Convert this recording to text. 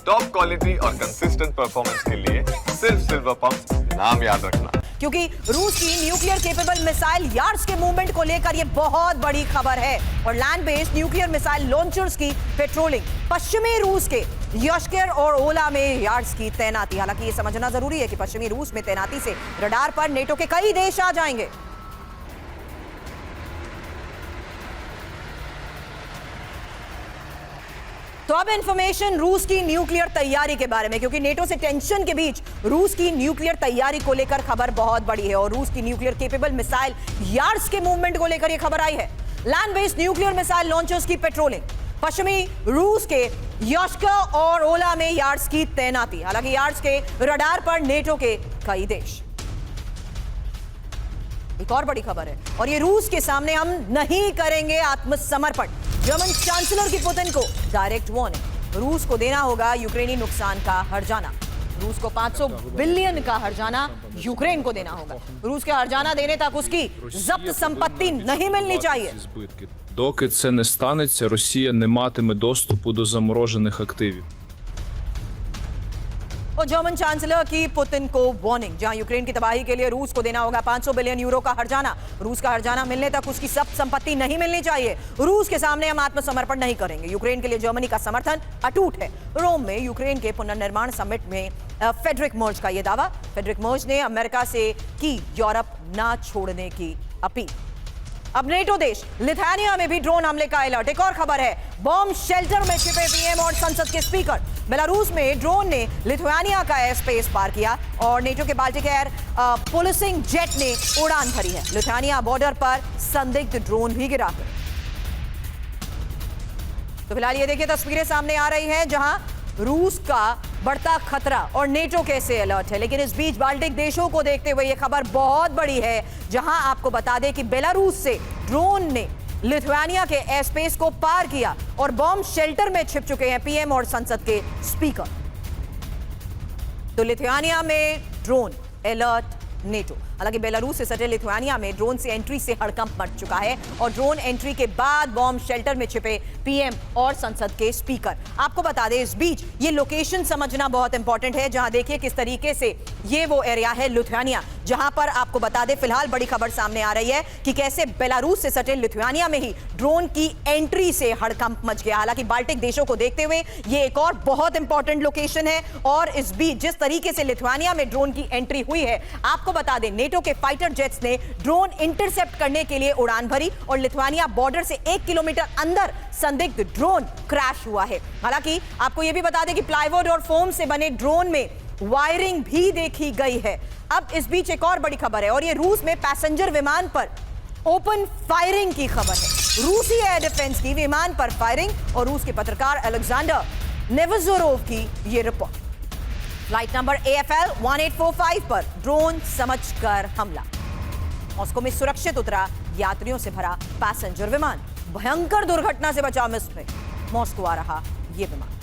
Top quality और consistent performance के लिए सिर्फ सिल्वर पंप नाम याद रखना। क्योंकि रूस की न्यूक्लियर केपेबल मिसाइल यार्ड्स के मूवमेंट को लेकर यह बहुत बड़ी खबर है और land based nuclear missile launchers की पेट्रोलिंग, पश्चिमी रूस के यश्केर और ओला में यार्ड्स की तैनाती। हालांकि यह समझना जरूरी है कि पश्चिमी रूस में तैनाती से रडार पर नेटो के कई देश आ जाएंगे। तो अब इंफॉर्मेशन रूस की न्यूक्लियर तैयारी के बारे में, क्योंकि नेटो से टेंशन के बीच रूस की न्यूक्लियर तैयारी को लेकर खबर बहुत बड़ी है और रूस की न्यूक्लियर केपेबल मिसाइल यार्ड्स के मूवमेंट को लेकर यह खबर आई है। Land based nuclear missile launchers की पेट्रोलिंग, पश्चिमी रूस के यश्केर और ओला में यार्ड्स की तैनाती। हालांकि यार्ड्स के रडार पर नेटो के कई देश। एक और बड़ी खबर है और ये रूस के सामने हम नहीं करेंगे आत्मसमर्पण। जर्मन चांसलर की पुतिन को डायरेक्ट वार्निंग, रूस को देना होगा यूक्रेनी नुकसान का हर्जाना। रूस को 500 बिलियन का हर्जाना यूक्रेन को देना होगा। रूस के हर्जाना देने तक उसकी जब्त संपत्ति नहीं मिलनी चाहिए। Доки це не станеться, Росія не матиме доступу до заморожених активів. और जर्मन चांसलर की पुतिन को वार्निंग, जहां यूक्रेन की तबाही के लिए रूस को देना होगा 500 बिलियन यूरो का हर्जाना। रूस का हर्जाना मिलने तक उसकी सब संपत्ति नहीं मिलनी चाहिए। रूस के सामने हम आत्मसमर्पण नहीं करेंगे। यूक्रेन के लिए जर्मनी का समर्थन अटूट है। रोम में यूक्रेन के पुनर्निर्माण समिट में फेडरिक मर्ज का यह दावा। फेडरिक मर्ज ने अमेरिका से की यूरोप ना छोड़ने की अपील। अब नेटो देश लिथुआनिया में भी ड्रोन हमले का अलर्ट। एक और खबर है, बॉम्ब शेल्टर में छिपे पीएम और संसद के स्पीकर। बेलारूस में ड्रोन ने लिथुआनिया का एयर स्पेस पार किया और नेटो के बाल्टिक एयर पुलिसिंग जेट ने उड़ान भरी है। लिथुआनिया बॉर्डर पर संदिग्ध ड्रोन भी गिरा है। तो फिलहाल ये देखिए तस्वीरें सामने आ रही हैं जहां रूस का बढ़ता खतरा और नेटो कैसे अलर्ट है। लेकिन इस बीच बाल्टिक देशों को देखते हुए यह खबर बहुत बड़ी है, जहां आपको बता दें कि बेलारूस से ड्रोन ने लिथुआनिया के एयर स्पेस को पार किया और बॉम्ब शेल्टर में छिप चुके हैं पीएम और संसद के स्पीकर। तो लिथुआनिया में ड्रोन अलर्ट नेटो। हालांकि बेलारूस से सटे लिथुआनिया में ड्रोन से एंट्री से हड़कंप मच चुका है और ड्रोन एंट्री के बाद बॉम्ब शेल्टर में छिपे पीएम और संसद के स्पीकर। आपको बता दें इस बीच ये लोकेशन समझना बहुत इंपॉर्टेंट है, जहां देखिए किस तरीके से ये वो एरिया है लिथुआनिया, जहां पर आपको बता दें फिलहाल बड़ी खबर सामने आ रही है कि कैसे बेलारूस से सटे लिथुआनिया में ही ड्रोन की एंट्री से हड़कंप मच गया। हालांकि बाल्टिक देशों को देखते हुए ये एक और बहुत इंपॉर्टेंट लोकेशन है और इस बीच जिस तरीके से लिथुआनिया में ड्रोन की एंट्री हुई है, आपको बता दें नेटो के फाइटर जेट्स ने ड्रोन इंटरसेप्ट करने के लिए उड़ान भरी और लिथुआनिया बॉर्डर से 1 किलोमीटर अंदर संदिग्ध ड्रोन क्रैश हुआ है। हालांकि आपको यह भी बता दें कि प्लाईवुड और फोम से बने ड्रोन में वायरिंग भी देखी गई है। अब इस बीच एक और बड़ी खबर है और यह रूस में पैसेंजर विमान पर ओपन फायरिंग की खबर है। रूसी एयर डिफेंस की विमान पर फायरिंग और रूस के पत्रकार अलेक्जेंडर नेवेज़ोरोव की यह रिपोर्ट। फ्लाइट नंबर AFL 1845 पर ड्रोन समझकर हमला। मॉस्को में सुरक्षित उतरा यात्रियों से भरा पैसेंजर विमान। भयंकर दुर्घटना से बचा मिस्र में मॉस्को आ रहा यह विमान।